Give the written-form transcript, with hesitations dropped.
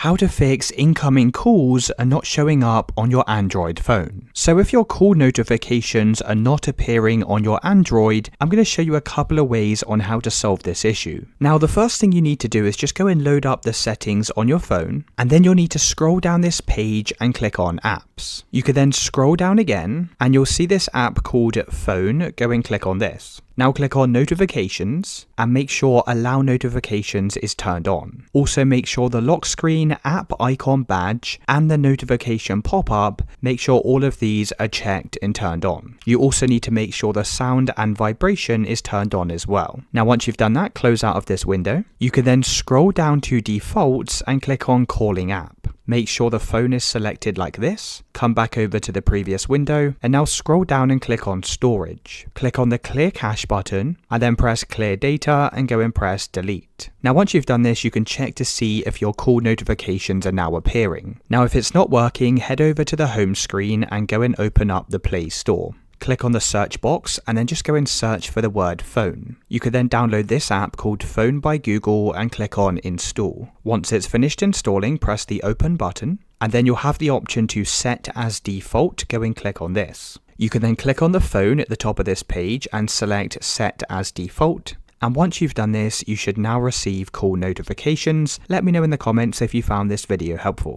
How to fix incoming calls are not showing up on your Android phone. So if your call notifications are not appearing on your Android, I'm going to show you a couple of ways on how to solve this issue. Now, the first thing you need to do is just go and load up the settings on your phone, and then you'll need to scroll down this page and click on apps. You can then scroll down again, and you'll see this app called Phone. Go and click on this. Now click on notifications and make sure allow notifications is turned on. Also make sure the lock screen, app icon badge and the notification pop-up, make sure all of these are checked and turned on. You also need to make sure the sound and vibration is turned on as well. Now once you've done that, close out of this window. You can then scroll down to defaults and click on calling app. Make sure the phone is selected like this, come back over to the previous window, and now scroll down and click on storage. Click on the clear cache button, and then press clear data and go and press delete. Now once you've done this, you can check to see if your call notifications are now appearing. Now if it's not working, head over to the home screen and go and open up the Play Store. Click on the search box and then just go and search for the word phone. You could then download this app called Phone by Google and click on install. Once it's finished installing, press the open button and then you'll have the option to set as default. Go and click on this. You can then click on the phone at the top of this page and select set as default. And once you've done this, you should now receive call notifications. Let me know in the comments if you found this video helpful.